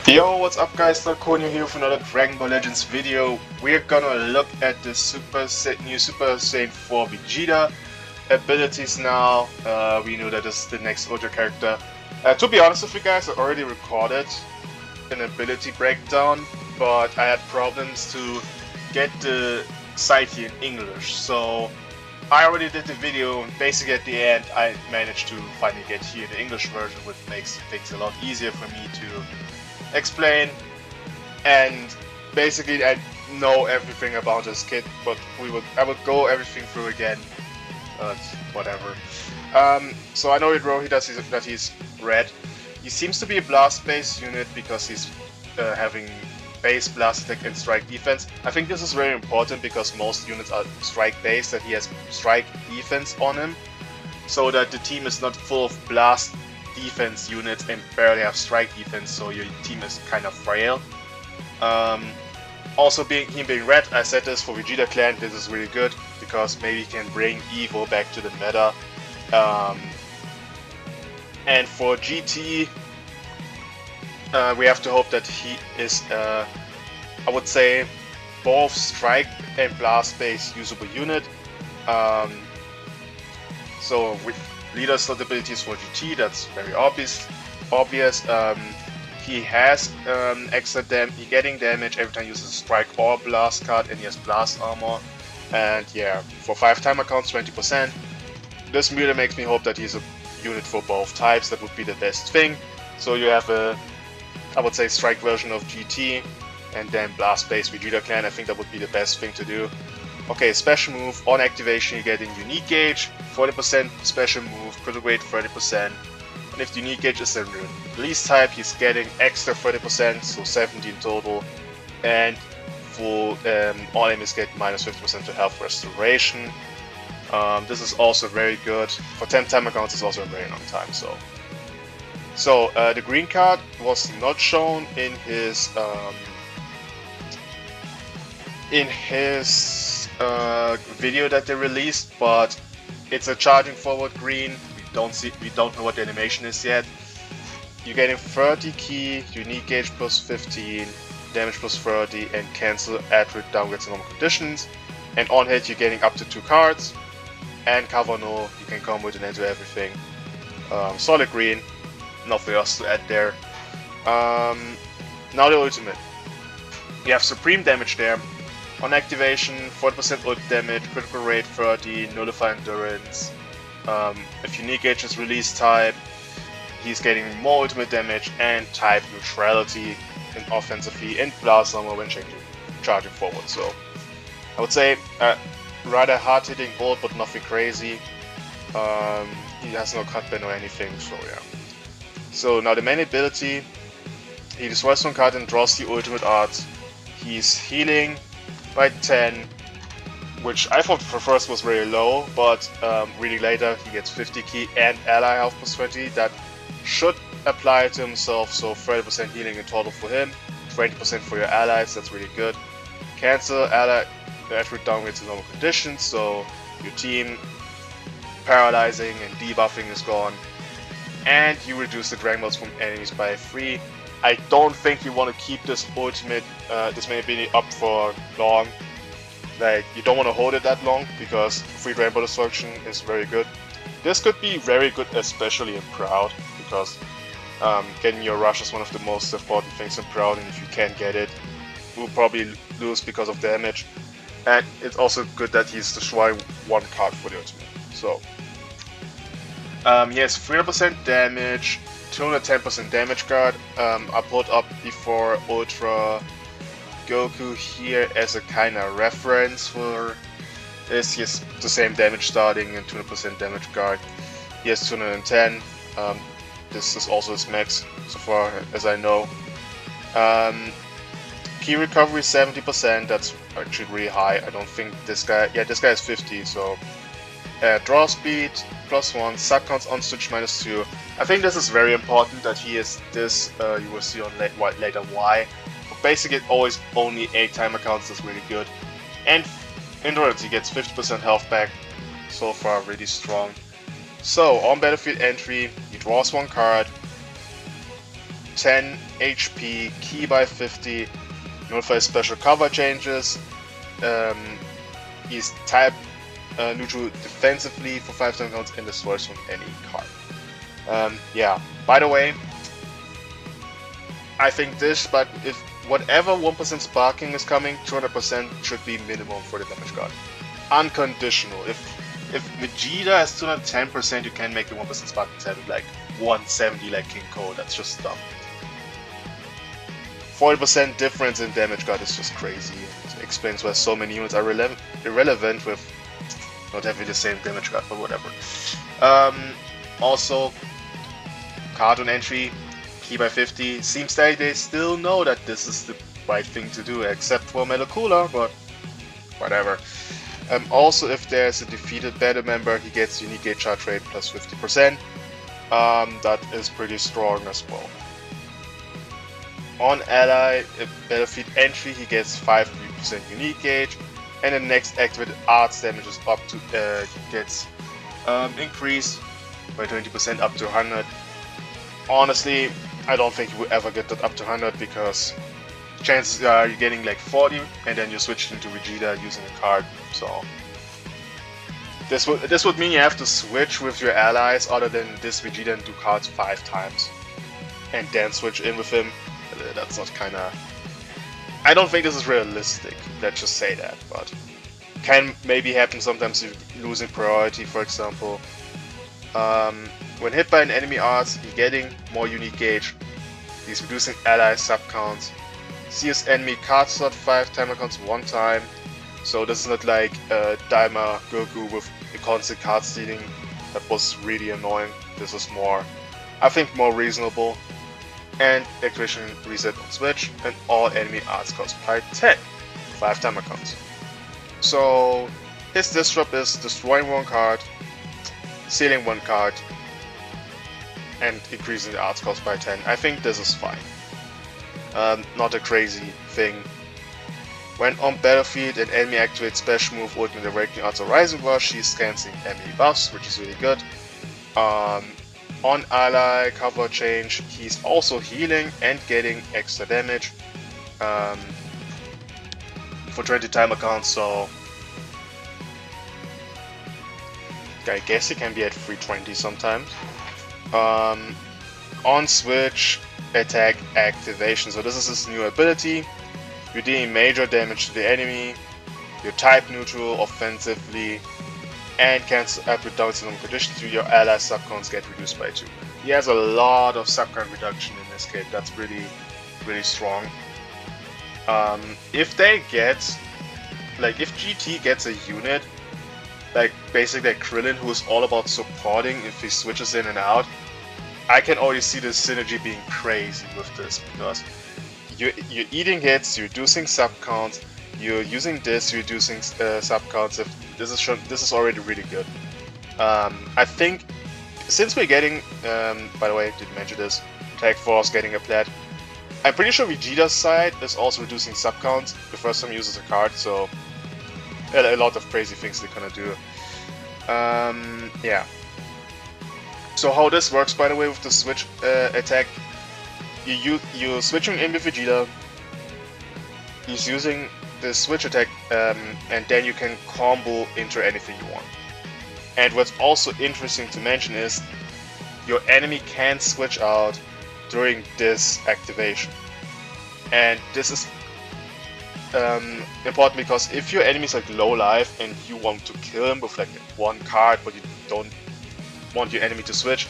Yo, what's up guys, Draconio here for another Dragon Ball Legends video. We're gonna look at the new Super Saiyan 4 Vegeta abilities now. We know that this is the next Ultra character. To be honest with you guys, I already recorded an ability breakdown, but I had problems to get the site here in English. So I already did the video, and basically at the end I managed to finally get here the English version, which makes things a lot easier for me to explain. And basically I know everything about this kid, but I would go everything through again, whatever. So I know that he's red. He seems to be a blast based unit because he's having base blast attack and strike defense. I think this is very important because most units are strike based, that he has strike defense on him, so that the team is not full of blast defense units and barely have strike defense, so your team is kind of frail. Also, him being red, I said this for Vegeta clan, this is really good because maybe he can bring Evo back to the meta. And for GT, we have to hope that he is, I would say, both strike and blast based usable unit. So with leader slot abilities for GT, that's very obvious. He has extra getting damage every time he uses a strike or blast card, and he has blast armor. And yeah, for 5 timer counts, 20%. This really makes me hope that he's a unit for both types. That would be the best thing. So you have a, I would say, strike version of GT and then blast based Vegeta clan. I think that would be the best thing to do. Okay, special move, on activation you get a unique gauge, 40% special move, critical rate 30%, and if the unique gauge is a release type, he's getting extra 30%, so 70 in total, and for all enemies get minus 50% to health restoration. This is also very good. For 10 timer counts, it's also a very long time. So the green card was not shown in his video that they released, but it's a charging forward green. We don't know what the animation is yet. You're getting 30 ki, unique gauge plus 15, damage plus 30, and cancel attribute downgrades in normal conditions. And on hit you're getting up to 2 cards. And cover no, you can combo it into everything. Solid green, nothing else to add there. Now the ultimate. You have supreme damage there. On activation, 40% ult damage, critical rate 30, nullify endurance. If unique gauge is release type, he's getting more ultimate damage and type neutrality in offensively and blast armor when charging forward. So I would say rather hard hitting ult, but nothing crazy. He has no cut ban or anything, so yeah. So now the main ability, he destroys one card and draws the ultimate art. He's healing by 10, which I thought for first was very low, but reading later he gets 50 ki and ally health plus 20. That should apply to himself, so 30% healing in total for him, 20% for your allies, that's really good. Cancel ally attribute downgrades to normal conditions, so your team paralyzing and debuffing is gone, and you reduce the Dragonballs from enemies by 3. I don't think you want to keep this ultimate, this main ability up for long. Like, you don't want to hold it that long because free Dragonball destruction is very good. This could be very good, especially in Proud, because getting your rush is one of the most important things in Proud, and if you can't get it, you'll probably lose because of damage. And it's also good that he's destroying one card for the ultimate. So he has 300% damage, 210% damage guard. I pulled up before Ultra Goku here as a kind of reference for this. He has the same damage starting and 200% damage guard. He has 210. This is also his max so far as I know. Key recovery 70%, that's actually really high. I don't think this guy, yeah, this guy is 50, so draw speed +1, suck counts on switch -2. I think this is very important that he is this. You will see on later why. But basically, always only 8 timer counts is really good. And endurance, he gets 50% health back. So far, really strong. So on battlefield entry, he draws one card. 10 HP, key by 50, notify special cover changes. He's type neutral defensively for 5 time counts and destroys from any card. Yeah, by the way, I think this, but if whatever 1% sparking is coming, 200% should be minimum for the damage card. Unconditional. If Vegeta has 210%, you can make the 1% sparking set with like 170 like King Cole. That's just dumb. 40% difference in damage card is just crazy. It explains why so many units are irrelevant with not having the same damage card, but whatever. Also, cartoon entry, key by 50. Seems like they still know that this is the right thing to do, except for Melocoola, but whatever. Also, if there's a defeated battle member, he gets unique gauge charge rate plus 50%. That is pretty strong as well. On ally, battlefield entry, he gets 5% unique gauge, and the next activated arts damage is up to gets increased by 20% up to 100. Honestly, I don't think you will ever get that up to 100 because chances are you're getting like 40 and then you switch into Vegeta using a card. So this would mean you have to switch with your allies other than this Vegeta and do cards 5 times and then switch in with him. That's not kinda... I don't think this is realistic, let's just say that, but can maybe happen sometimes if you're losing priority, for example. When hit by an enemy arts, he's getting more unique gauge. He's reducing ally sub counts. See his enemy card slot 5 timer counts 1 time. So this is not like Daima Goku with a constant card stealing. That was really annoying. This is more, I think, more reasonable. And activation reset on switch, and all enemy arts cost by 10. 5 timer counts. So his disrupt is destroying 1 card, stealing 1 card, and increasing the arts cost by 10. I think this is fine. Not a crazy thing. When on battlefield, an enemy activates special move, Ultimate Awakening Arts or Rising Rush, she's canceling enemy buffs, which is really good. On ally cover change, he's also healing and getting extra damage for 20 timer counts, so I guess he can be at 320 sometimes. On switch, attack activation, so this is his new ability. You're dealing major damage to the enemy, you're type neutral offensively, and cancel with downside on conditions to your ally subcounts get reduced by 2. He has a lot of subcount reduction in this kit, that's really strong. If they get, like if GT gets a unit, like basically like Krillin, who is all about supporting if he switches in and out, I can already see the synergy being crazy with this, because you're eating hits, you're reducing subcounts, you're using this, you're reducing subcounts. This is already really good. I think since we're getting, by the way, I didn't mention this, Tag Force getting a plat. I'm pretty sure Vegeta's side is also reducing subcounts the first time he uses a card, so a lot of crazy things they're gonna do. Yeah. So how this works, by the way, with the switch attack, you're switching in with Vegeta. He's using the switch attack, and then you can combo into anything you want. And what's also interesting to mention is your enemy can switch out during this activation. And this is important because if your enemy is like low life and you want to kill him with like 1 card, but you don't want your enemy to switch,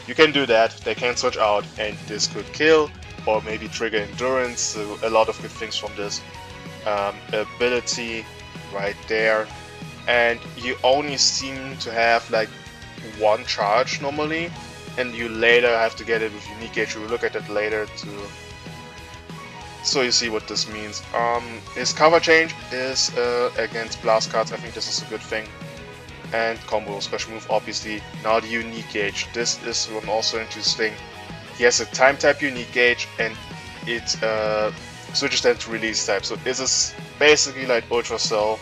you can do that. They can switch out, and this could kill or maybe trigger endurance. So a lot of good things from this ability right there. And you only seem to have like 1 charge normally, and you later have to get it with unique gauge. We'll look at it later too. So you see what this means. His cover change is against blast cards. I think this is a good thing. And combo special move, obviously. Now the unique gauge. This is one also interesting. He has a time type unique gauge, and it switches then to release type. So this is basically like Ultra Cell.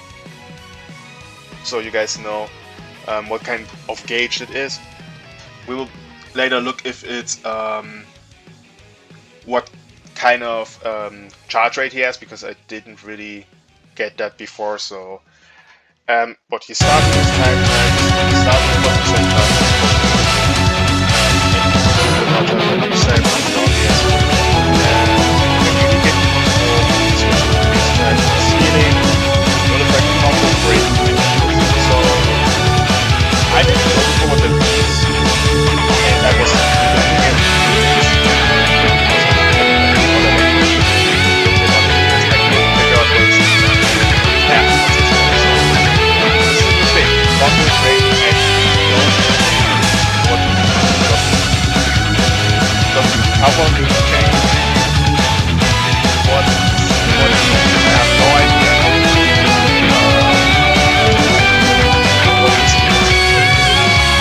So you guys know what kind of gauge it is. We will later look if it's what kind of charge rate he has, because I didn't really get that before. So but he starts with his time times, he starts with 1% charge, and he said the obvious. When you get to control, switch to base track, healing, not affect the combo break. So I didn't know before what that means, and I was looking at how long do you change? What I have no idea. What this means?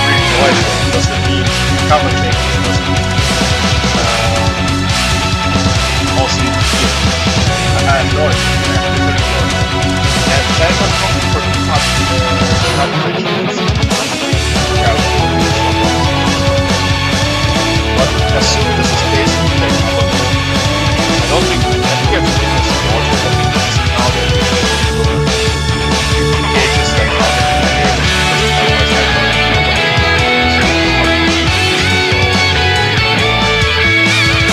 Really no idea. Does it mean cover changes? Does it mean also here? I have no idea. I have literally no idea. And that was something for the cover changes. But assuming this is basically like I don't think I've seen this more, I think this is how they gauges like how they can gauge otherwise I don't know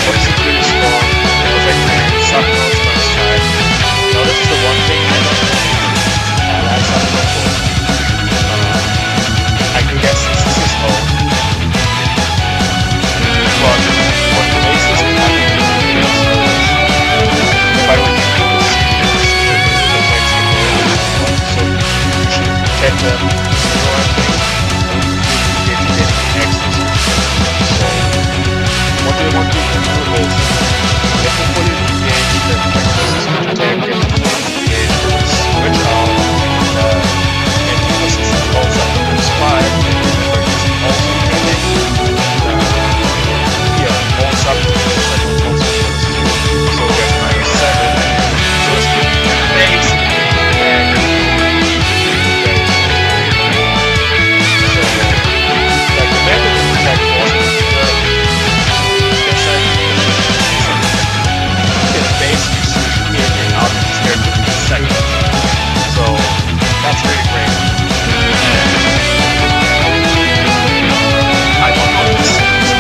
what is it really strong, because I can sub-notes times 5. Now this is the one thing I don't know. Ally sub-notes. I can guess this is his own. But what makes this kind of ridiculous is if I were to do this, it makes the player so you should protect them to 0, I think, and you can get extra. So what they want you to do is get them fully engaged, then this is switch attack, get them fully engaged, then switch out, and because it's also up to plus 5, and remember it's also trending. Up to the second console first. So that's minus 7. So it's the base and very so like the method of attack wasn't the base you switch in and out of this character in a second. So that's really crazy. And I don't know if this is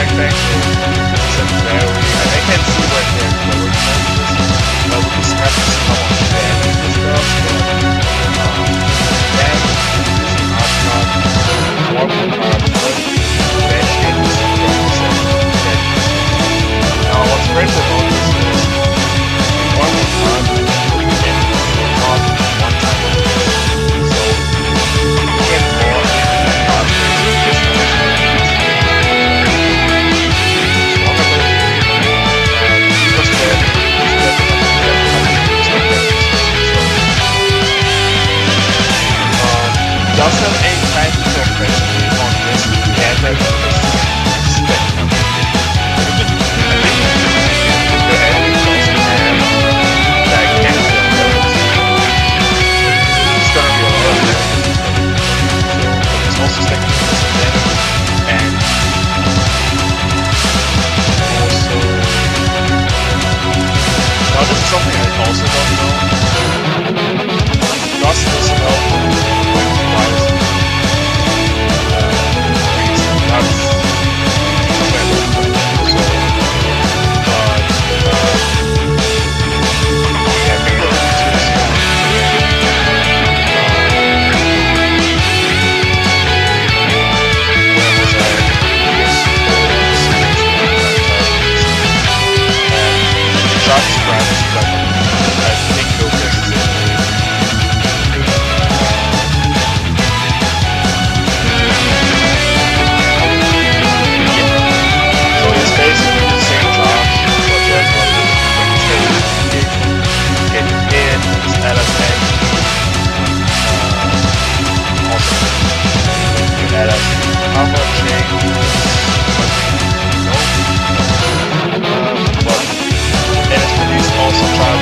back, so this is a very, I can't see what they're going for this, but we just have to see how much damage this does, but damage using art card, warp card, bench hit is 20% dead. Now what's great about this is warp card and not one time of it, so you get more in card base with this one. Does have any kind of professionally on this gadget spectrum? I think the enemy doesn't have that kind of ability. It's gonna be a lot of damage. So it's also taking some damage, and also now this is something I also don't know. Does this help with bias? That's so, but yeah, I think that it's really strong. Where was I? Yes, and the charge strategy, like I think Lucas is it. Also try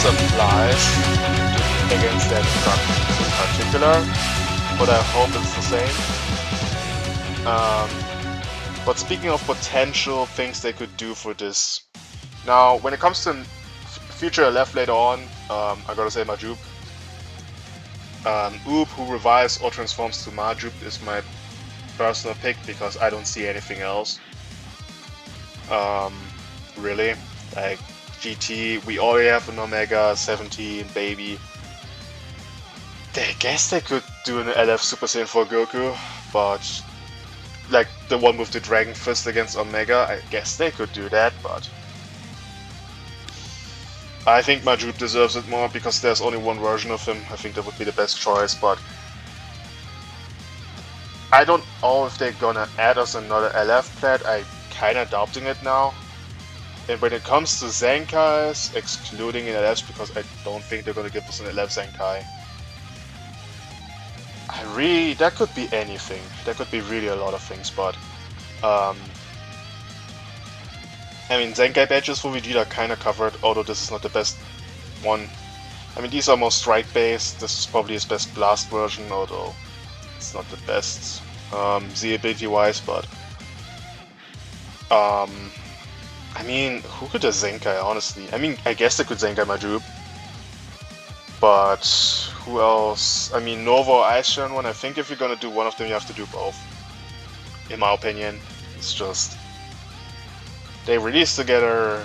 this applies against that truck in particular, but I hope it's the same. But speaking of potential things they could do for this, now when it comes to future left later on, I gotta say Majub. Oop, who revives or transforms to Majub, is my personal pick because I don't see anything else. Really, like GT, we already have an Omega 17 baby. I guess they could do an LF Super Saiyan for Goku, but like the one with the Dragon Fist against Omega, I guess they could do that, but I think Majub deserves it more because there's only one version of him. I think that would be the best choice, but I don't know if they're gonna add us another LF plat. I'm kinda doubting it now. And when it comes to Zenkais, excluding an LFs because I don't think they're gonna give us an LF Zenkai. That could be anything. That could be really a lot of things, but I mean, Zenkai badges for Vegeta are kinda covered, although this is not the best one. I mean, these are more strike-based. This is probably his best blast version, although it's not the best Z ability-wise, but I mean, who could have Zenkai, honestly? I mean, I guess they could Zenkai Majub, but who else? I mean, Nova or Ice one, I think if you're gonna do one of them, you have to do both. In my opinion, it's just they release together.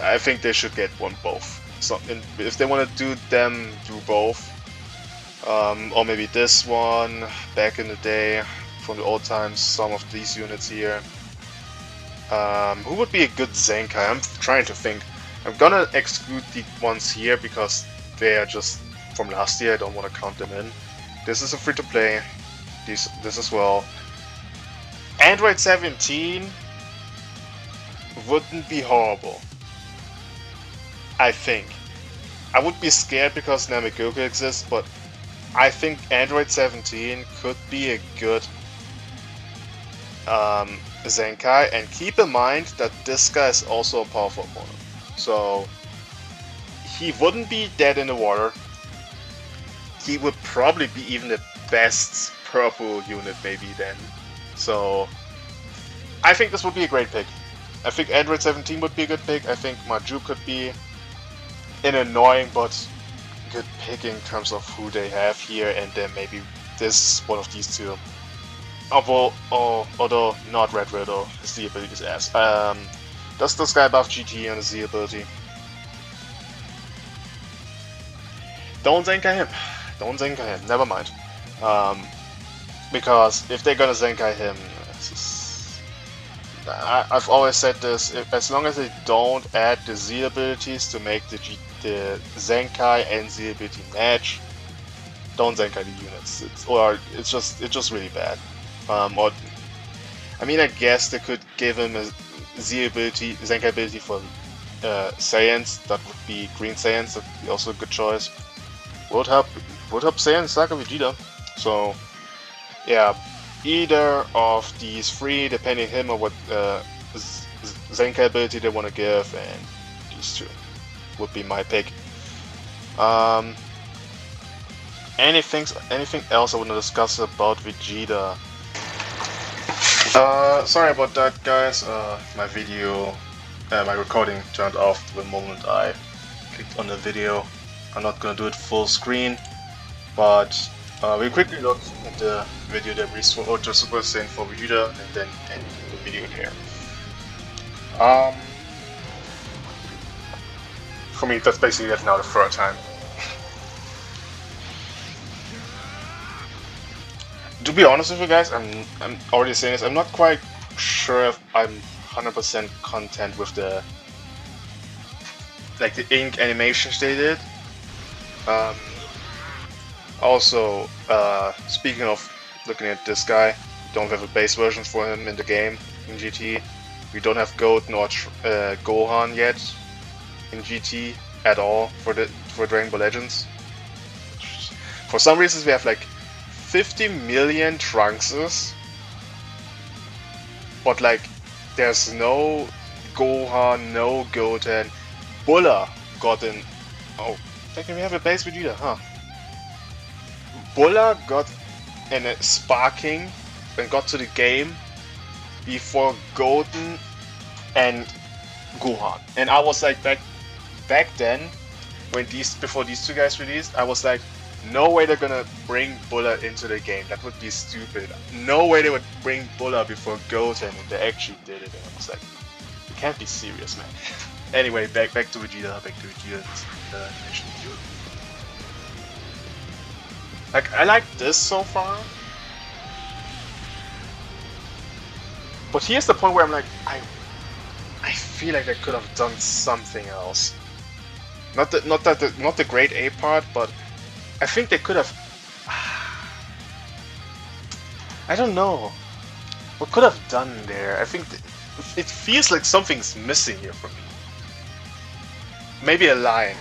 I think they should get both. So if they want to do them, do both. Or maybe this one back in the day from the old times. Some of these units here. Who would be a good Zenkai? I'm trying to think. I'm gonna exclude the ones here because they are just from last year. I don't want to count them in. This is a free-to-play. This as well. Android 17 wouldn't be horrible. I think. I would be scared because Namek Goku exists, but I think Android 17 could be a good Zenkai, and keep in mind that this guy is also a powerful opponent. So he wouldn't be dead in the water. He would probably be even the best purple unit maybe then. So I think this would be a great pick. I think Android 17 would be a good pick. I think Majub could be an annoying but good pick in terms of who they have here, and then maybe this one of these two. Although not Red Widow, his Z ability is ass. Does this guy buff GT on his Z ability? Don't Zenkai him. Don't Zenkai him. Never mind. Because if they're gonna Zenkai him, I've always said this. As long as they don't add the Z abilities to make the Zenkai and Z ability match, don't Zenkai the units. It's just really bad. Or I mean, I guess they could give him a Z ability, Zenkai ability for Saiyans. That would be Green Saiyans. That would be also a good choice. Would help Saiyans like Vegeta. So yeah, either of these three, depending on him or what Zenkai ability they want to give, and these two would be my pick. Anything else I want to discuss about Vegeta? Sorry about that, guys. My video, my recording turned off the moment I clicked on the video. I'm not gonna do it full screen, but we quickly look at the video that we saw Ultra Super Saiyan for Vegeta, and then end the video here. For me, that's basically now the third time. To be honest with you guys, I'm already saying this. I'm not quite sure if I'm 100% content with the ink animations they did. Also, speaking of looking at this guy, we don't have a base version for him in the game in GT. We don't have Goat nor Gohan yet in GT at all for Dragon Ball Legends. For some reasons, we have like 50 million Trunkses, but like there's no Gohan, no Goten. Bulla got an Oh, technically we have a base Vegeta, huh? Bulla got in a sparking and got to the game before Goten and Gohan. And I was like, back then, when before these two guys released, I was like, no way they're gonna bring Bulla into the game. That would be stupid. No way they would bring Bulla before Goten, and they actually did it. And I was like, you can't be serious, man. Anyway, back to Vegeta. Back to Vegeta's animation. Like, I like this so far. But here's the point where I'm like, I feel like they could have done something else. Not the grade A part, but I think they could have. I don't know. What could have done there? I think it feels like something's missing here for me. Maybe a line,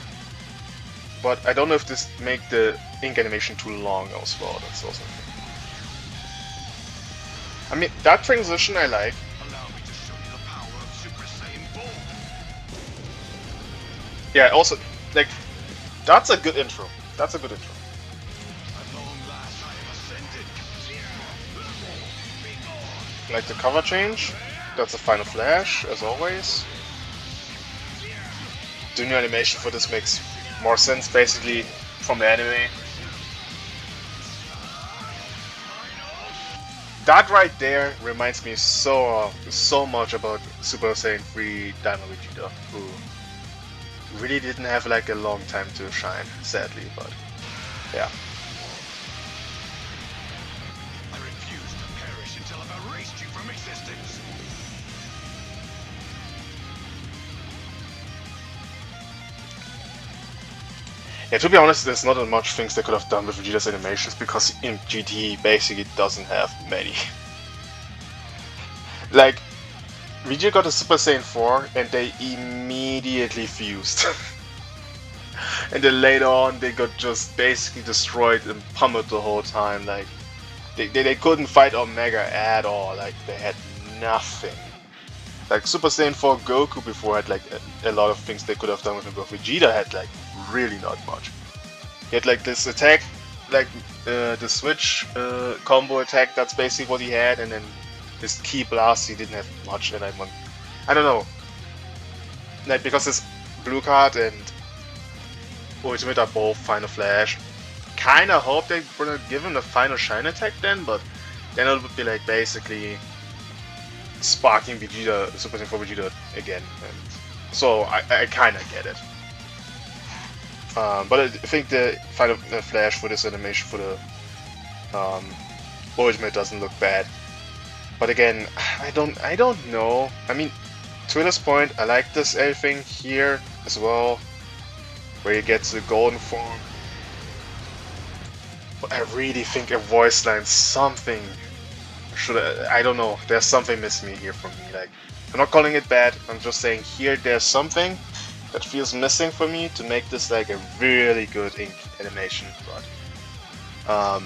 but I don't know if this make the ink animation too long as well. That's also. I mean, that transition I like. Allow me to show you the power of Super Saiyan Bull. Yeah, also, like, that's a good intro. That's a good intro. At long last, I have ascended. Like the cover change. That's a final flash, as always. The new animation for this makes more sense, basically, from the anime. That right there reminds me so much about Super Saiyan 3 Dino Vegeta, who really didn't have like a long time to shine, sadly, but yeah. I refuse to perish until I've erased you from existence. Yeah, to be honest, there's not that much things they could have done with Vegeta's animations because in GT he basically doesn't have many. Like, Vegeta got a Super Saiyan 4 and they immediately fused. And then later on they got just basically destroyed and pummeled the whole time. Like, they couldn't fight Omega at all. Like, they had nothing. Like, Super Saiyan 4 Goku before had like a lot of things they could have done with him, but Vegeta had like really not much. He had like this attack, like the switch combo attack, that's basically what he had, and then his key blast, he didn't have much, and I don't know. Like, because his blue card and Ultimate are both Final Flash. Kinda hope they would give him the final shine attack then, but then it would be like basically sparking Vegeta, Super Saiyan 4 Vegeta again. And so I kinda get it. But I think the Final Flash for this animation for the Ultimate doesn't look bad. But again, I don't know. I mean, to this point, I like this everything here as well, where he gets the golden form. But I really think a voice line, something I don't know. There's something missing here for me. Like, I'm not calling it bad. I'm just saying here there's something that feels missing for me to make this like a really good ink animation. But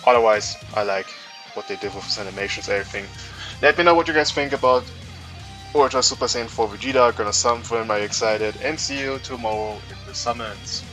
otherwise, I like what they did with his animations, everything. Let me know what you guys think about Ultra Super Saiyan 4 Vegeta. Gonna summon for him, are you excited? And see you tomorrow in the summons.